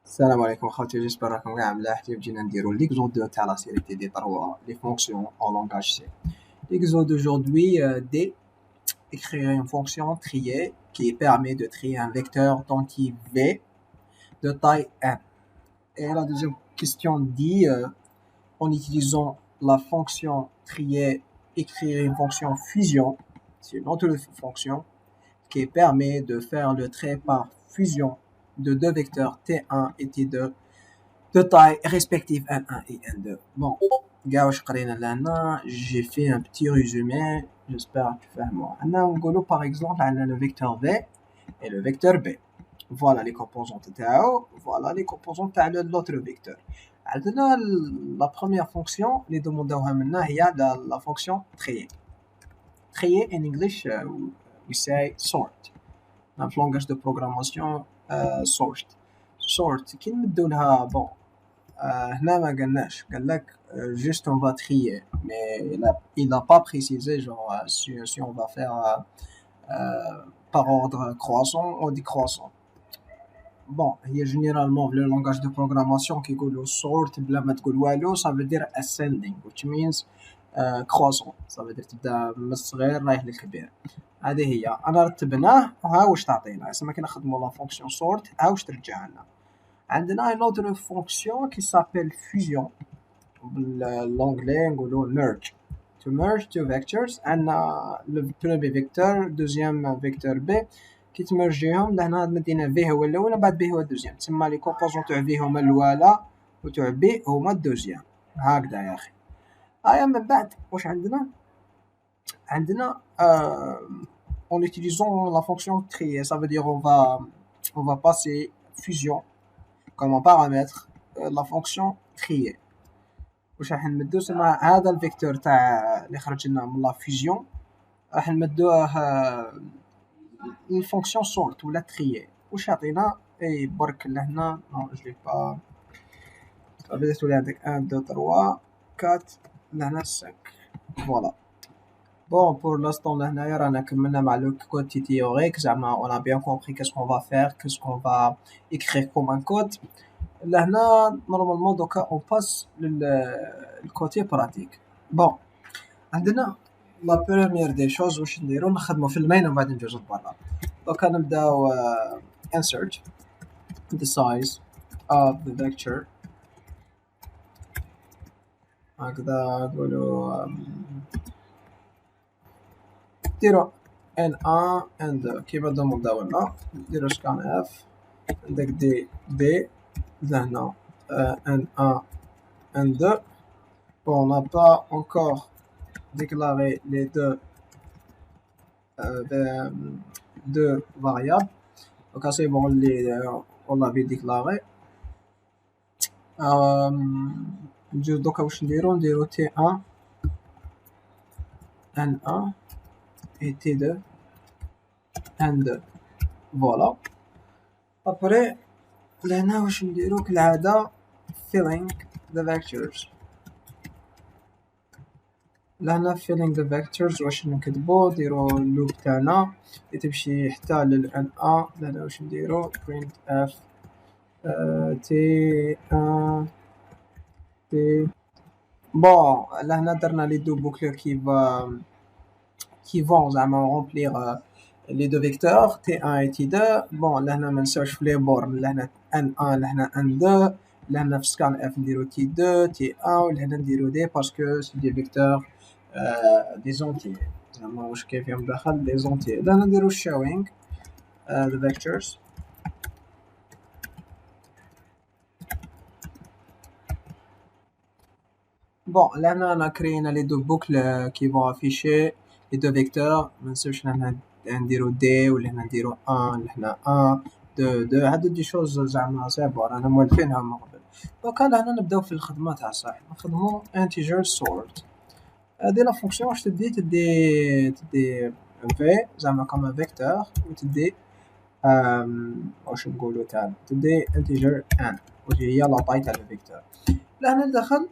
السلام عليكم خوتي، جيسبر راكم كاع ملاح. جينا نديرو ليكزود تاع لا série تي دي 3 les fonctions en langage C. L'exode d'aujourd'hui D, écrire une fonction trier qui permet de trier un vecteur d'entier V de taille n. Et la deuxième question dit en utilisant la fonction trier, écrire une fonction fusion, c'est une autre fonction qui permet de faire le trait par fusion de deux vecteurs T1 et T2 de taille respective N1 et N2. Bon, gars, j'ai fait un petit résumé, j'espère que tu fais moi. Par exemple, on a le vecteur V et le vecteur B. Voilà les composantes تاعو, voilà les composantes تاع l'autre vecteur. عندنا la première fonction اللي demandوها منا هي la fonction trier. Trier in English we say sort. Dans le langage de programmation sort. Sort كي نمدو لها bon هنا ما قالناش, قال لك juste on va trier, mais il n'a pas précisé genre si on va faire par ordre croissant ou décroissant. Bon, il y a généralement le langage de programmation qui dit sort بلا ما تقول والو, ça veut dire ascending, which means croissant, ça veut dire تبدا من الصغير رايح للكبير. هذه هي انا رتبناه وها واش تعطينا. اسما كي نخدموا لا فونكسيون sort ها واش ترجع لنا. عندنا une autre fonction qui s'appelle fusion, بالانجلي نقولوا merge. To merge two vectors, عندنا le premier vecteur deuxième vecteur B كي تمرجيهم لهنا مدينا V هو الاول وبعد B هو الدوزيام, تسمى لي كومبوزون تاع V هما الاولى وتاع B هما الدوزيام. هكذا يا اخي. هيا من بعد واش عندنا en utilisant la fonction trier, ça veut dire on va passer fusion comme paramètre la fonction trier. واش راح نمدو سما هذا الفيكتور تاع اللي خرج لنا من لا فيزيون راح نمدوه الفونكسيون sort ولا trier. واش يعطينا اي برك لهنا نو جو با بدات تولي عندك 1 2 3 4 لهنا 5 فوالا. Bon, pour l'instant, on a le côté théorique, on a bien compris qu'est-ce qu'on va faire, qu'est-ce qu'on va écrire comme un code. Là, normalement, donc, on passe le côté pratique. Bon, la première des choses, واش نديرو نخدمو في المين وبعد نجوزو لبرا. Donc, نبداو insert the size of the vector. هكذا نقولو ديرو N1 N2 كيما دومونداو لنا. نديرو سكان F, عندك دي B لهنا N1 N2. Bon, on n'a pas encore déclaré les deux variables, donc c'est bon, on l'avait déclaré. Donc واش نديرو T1 N1 et T2 N2. Voilà. Après لهنا واش نديرو كالعادة filling the vectors. لهنا filling the vectors واش نكتبو نديرو اللوب تاعنا اللي تمشي حتى لل N1. لهنا واش نديرو printf T1 T. Bon, لهنا درنا لي دو بوكل qui vont زعما remplir les deux vecteurs T1 et T2. Bon, لهنا ما نساوش في لي بورن, لهنا N1 لهنا N2, لهنا في scan F نديرو T2 T1 ولهنا نديرو D parce que c'est des vecteurs des entiers. زعما واش كاين فيهم داخل des entiers. لهنا نديرو showing the vectors. Bon, لهنا أنا كرينا les deux boucles qui vont afficher les deux vecteurs. ما نساوش لهنا نديرو D ولهنا نديرو 1 لهنا 1 2 هادو دي شوز زعما سي رانا مولفينهم من قبل. دونك لهنا نبداو في الخدمة تاع صح. نخدمو integer sort. هادي لا فونكسيون واش تدي v زعما كما فيكتور وتدي واش نقولو تاع تدي integer n وهي هي لا طاي تاع الفيكتور. لهنا ندخل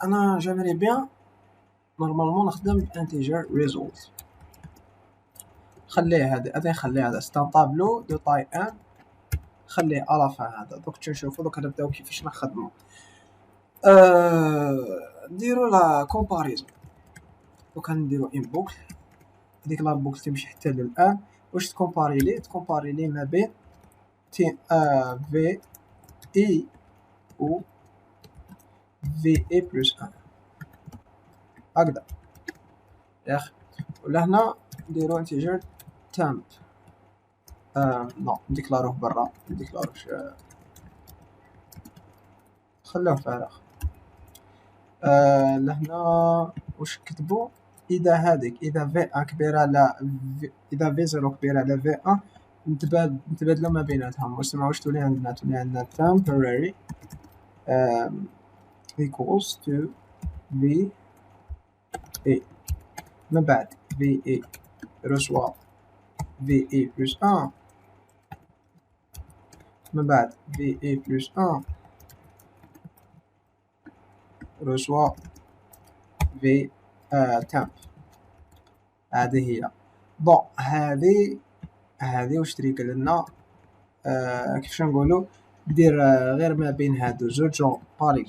انا j'aimerais bien نورمالمون نخدم integer result. خليه هذا نخليه هذا c'est un tableau de taille 1 خليه على فان. هذا دوك تنشوفو دوك نبداو كيفاش نخدمو. نديرو لا كومباريزون. دوكا نديرو ان بوكل، هذيك لا بوكل تمشي حتى للان. واش تكومباري لي ما بين تي في اي و في اي بلس 1 هكذا ياخ. ولا هنا نديرو انتيجر تامب. نو نديكلاروه برا، نديكلاروش خلوه فارغ. لهنا واش كتبو؟ اذا هذيك اذا في 1 كبيره على اذا في 0 كبيره على في 1 نتبادلوا ما بيناتهم. واش تولي عندنا temporary equals to v a. من بعد v a reçoit v a plus 1. من بعد v a plus 1 reçoit v temp. هذه هي بون. هذه واش تريك لنا؟ كيفاش نقولوا؟ دير غير ما بين هادو زوج جون. باغ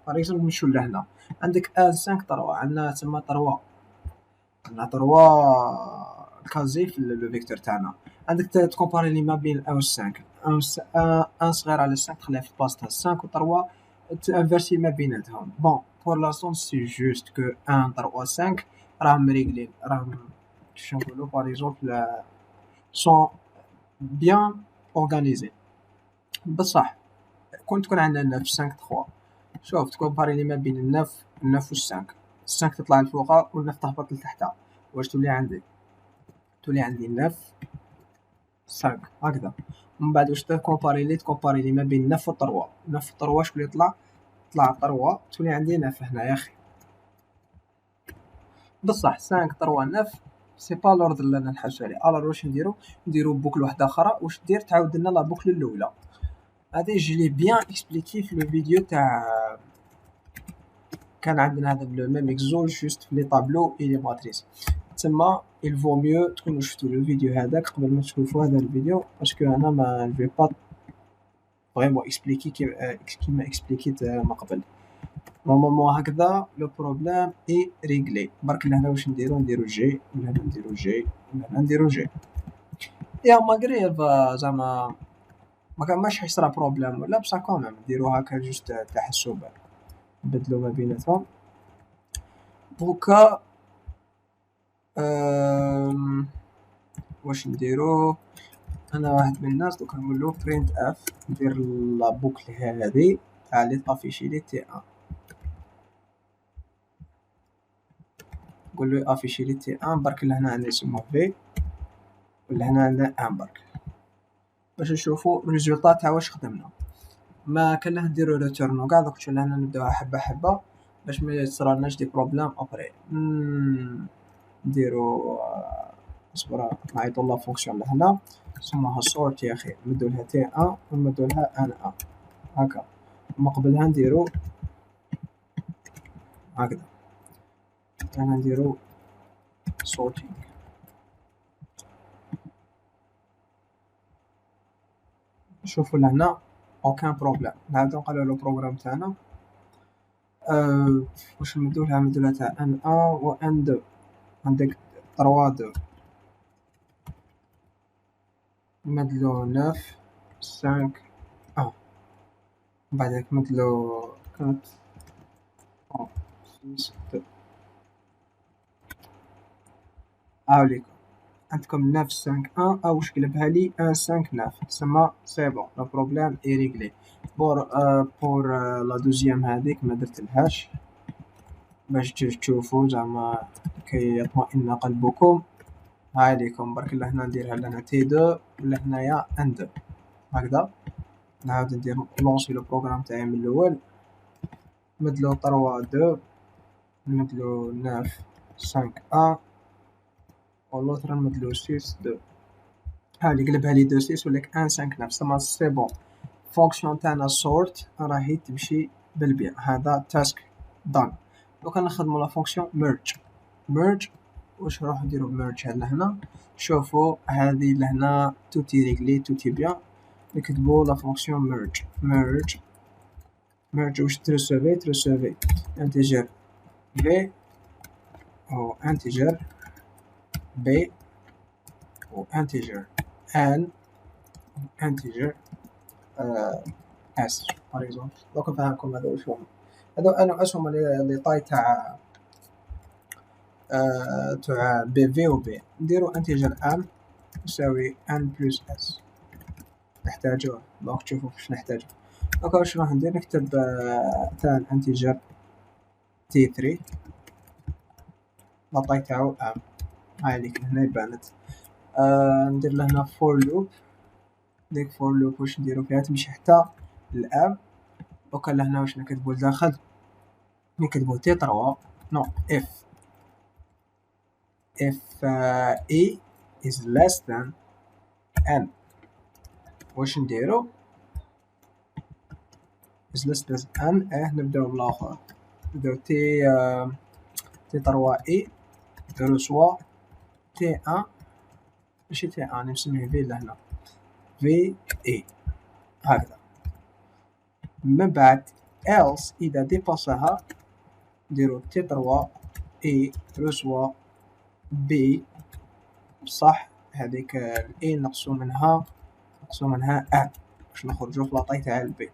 اكزومبل نمشيو لهنا، عندك ان 5 3 عندنا تما 3 كازي في لو فيكتور تاعنا. عندك تكومباري لي ما بين 1 و 5. ان صغير على 5 تخليها في بلاصتها 5 و 3 تانفيرسي ما بيناتهم. بون بور لاسون سي جوست كو 1 3 5 راهم ريغلين، راهم كيفاش نقولوا باغ اكزومبل سون بيان اورغانيزي. بصح كون تكون عندنا 9 5 3 شوف تكومباري لي ما بين 9 و 5 تطلع لفوق و 9 تهبط لتحت. واش تولي عندي؟ تولي عندي 9 5 هكذا. ومن بعد واش تكومباري لي ما بين 9 و 3. 9 و 3 شكون اللي طلع 3 تولي عندي 9 هنا يا اخي. بصح 5 3 9 سي با لوردر اللي انا نحاس عليه. الوغ واش نديرو بوكل واحده اخرى. واش دير؟ تعاود لنا لا بوكل الاولى. هذه جلي بيان اكسبليكي في لو فيديو تاع كان عندنا هذا لو ميم اكزو جوست في لي طابلو اي لي ماتريس. تما il vaut mieux تكونوا شفتوا لو فيديو هذاك قبل ما تشوفوا هذا الفيديو، باسكو انا ما جو با فريمون اكسبليكي كيما اكسبليكيت ما قبل. نورمالمون هكذا لو بروبليم اي ريغلي. برك لهنا واش نديرو جي، لهنا نديرو جي، لهنا نديرو جي. يا ماغري زعما ما كانش يصرا بروبليم ولا بصح كوميم نديرو هكا جوست تحسب نبدلو ما بيناتهم. دوكا واش نديرو؟ انا واحد من الناس دوكا نقولو print f ندير لا بوكل هذه تاع لي طافيشي لي تي 1. نقول له افيشي لي تي 1 برك لهنا عندي اسمه في ولهنا عندنا 1 برك باش نشوفوا الريزولطا تاع واش خدمنا. ما كان له نديرو ريتورنو كاع دوك لهنا نبداو حبه حبه باش ما يصرالناش دي بروبليم ابري. نديرو اصبر نعيطو لا فونكسيون لهنا نسموها سورت يا اخي، نمدو لها تي 1 ونمدو لها ان 1 هكا. وما قبلها نديرو هكذا، انا نديرو sorting. شوفوا لهنا اوكان بروبليم. نعاودو نقراو لو بروغرام تاعنا. واش نمدو لها تاع ان 1 و ان 2. عندك 3 2 نمدلو 9 5 1 بعدك نمدلو 4 6 2. هاوليكم عندكم 9 5 1 او واش قلبها لي 1 5 9 تسمى سي بون لو بروبليم اي ريغلي. بور لا دوزيام هذيك ما درتلهاش باش تشوفوا زعما كي يطمئن قلبكم. هاي ليكم برك لهنا نديرها لنا تي 2 ولا هنايا ان 2 هكذا. نعاود ندير لونسي لو بروغرام تاعي من الاول. نمدلو 3 2 نمدلو 9 5 1 واللوتر نمدلو 6 2. هاولي قلبها لي 2 6 ولك 1 5 9 سما سي بون. فونكسيون تاعنا سورت راهي تمشي بالبيع. هذا تاسك دان. دوكا نخدمو لا فونكسيون ميرج. واش نروح نديرو ميرج هاد لهنا. شوفوا هذه لهنا توتي ريغلي توتي بيان. نكتبو لا فونكسيون merge واش ترسوفي انتيجر b او انتيجر b و انتيجر n انتيجر s par exemple. دوك نفهمكم هادو واش هما. هادو انا واش هما لي طاي تاع بي في و بي. نديرو انتيجر n يساوي n بلس s نحتاجوه. دونك تشوفو واش نحتاجو. دونك واش راح ندير نكتب تاع انتيجر t3 لا طاي تاعو m. هاي ليك هنا بانت. ندير لهنا فور لوب. ديك فور لوب واش نديرو فيها تمشي حتى الام. دوكا لهنا واش نكتبو لداخل نكتبو تي 3 نو if e is less than n. واش نديرو is less than n نبداو بالاخر. نبداو تي 3 e reçoit T1 ماشي T1 نسميه في لهنا في اي هكذا. من بعد else إذا ديباساها نديرو T3 اي reçoit B بصح هذيك الاي نقصو منها ان باش نخرجو في لاطاي تاع البي.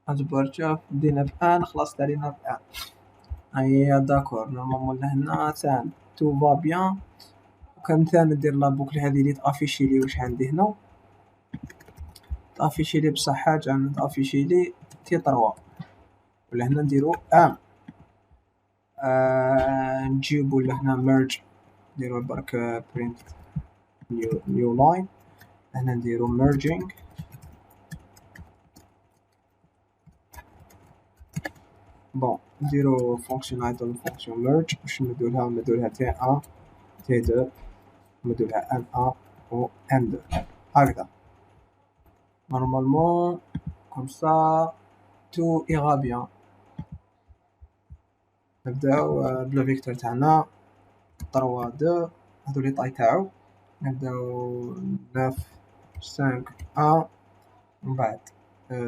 اجبر شوف بدينا بان خلاص تالينا بان. هيا داكور نورمالمون لهنا تان تو فا بيان. وكمثال ندير لا بوكل هذه اللي تافيشي لي واش عندي هنا تافيشي لي بصح حاجه تافيشي لي تي 3 ولهنا نديرو ان. نجيبو لهنا ميرج نديرو برك برينت نيو لاين. هنا نديرو ميرجينغ بون نديرو فونكسيون ايدل فونكسيون ميرج باش نمدولها تي 1 تي 2 نمدولها ان 1 و ان 2 هكذا. نورمالمون كوم سا تو ايغا بيان. نبداو بلا فيكتور تاعنا 3 2 هادو لي طاي تاعو. نبداو 9 5 1 من بعد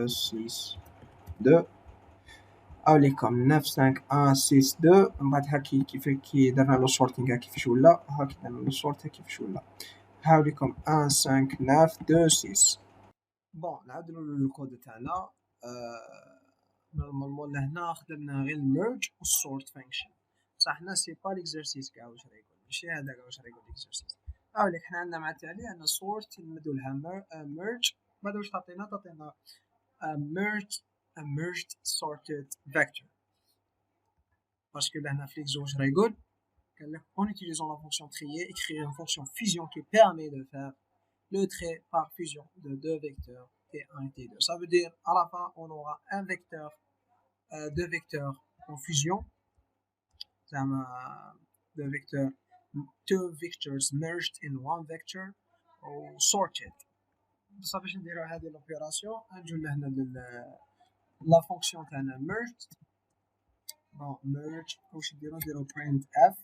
6 2 عليكم 9 5 1 6 2 من بعد هاكي كي درنا لو سورتينغ كيفاش ولا هاكي درنا لو سورت كيفاش ولا هاوليكم 1 5 9 2 6. بون نعاودلو الكود تاعنا. نورمالمون لهنا خدمنا غير الميرج والسورت فانكشن بصح حنا سي با ليكزارسيس كاع واش راه يقول ماشي هذاك واش راه يقول ليكزارسيس. هاوليك حنا عندنا مع التالي عندنا سورت نمدو لها ميرج بعد واش تعطينا merged sorted vector parce que لهنا في l'exo واش راه يقول قال لك en utilisant la fonction trier écrire une fonction fusion qui permet de faire le trait par fusion de deux vecteurs T1 et T2. Ça veut dire à la fin on aura un vecteur deux vecteurs en fusion two vectors merged in one vector ou sorted. بصح باش نديرو هذه لوبيراسيون نجيو لهنا لا فونكسيون تاعنا merged. bon merge واش نديرو print f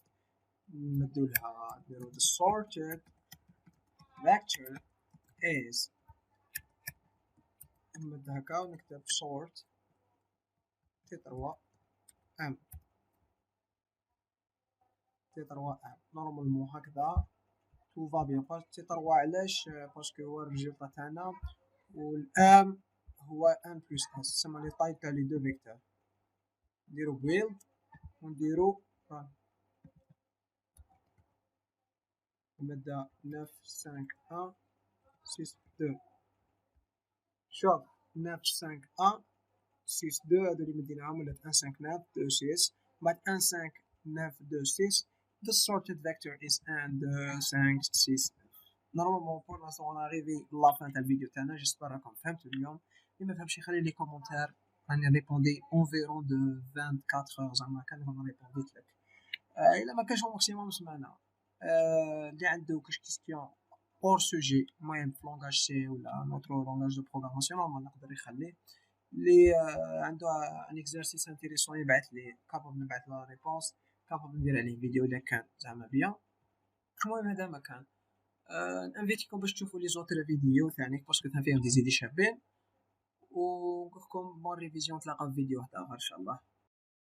ندولها نديرو the sorted vector is نمد هكا ونكتب sort تي 3 ام تي 3 ام. نورمالمون هكذا تو فا بيان. تي 3 علاش باسكو هو الريزولطا تاعنا والام هو ان بلس اس تسمى لي طاي تاع لي دو فيكتور. نديرو بيلد ونديرو نبدا 9 5 1 6 2. شوف 9 5 1 6 2 هادو اللي مديناهم ولات 1 5 9 2 6 بعد 1 5 9 2 6. the sorted vector is 1 2 5 6. نورمالمون بور لانستون انا اريفي لا فان تاع الفيديو تاعنا. جيسبر راكم فهمتوا اليوم. اللي ما فهمش يخلي لي كومونتير راني ريبوندي اونفيرون دو 24 اور زعما كان ريبونديت لك. الا ما كانش ماكسيموم سمعنا. اللي عنده كاش كيستيون اور سوجي المهم في لونغاج سي ولا نوترو لونغاج دو بروغراماسيون نورمال نقدر يخليه. اللي عنده ان اكزرسيس انتريسون يبعث لي كابابل نبعث له ريبونس كابابل ندير عليه فيديو الا كان زعما بيان. المهم هذا ما كان نانفيتيكم باش تشوفوا لي زوتر فيديو ثاني باسكو فيهم دي زيدي شابين، ونقولكم بون ريفيزيون، نتلاقاو في فيديو واحد اخر ان شاء الله.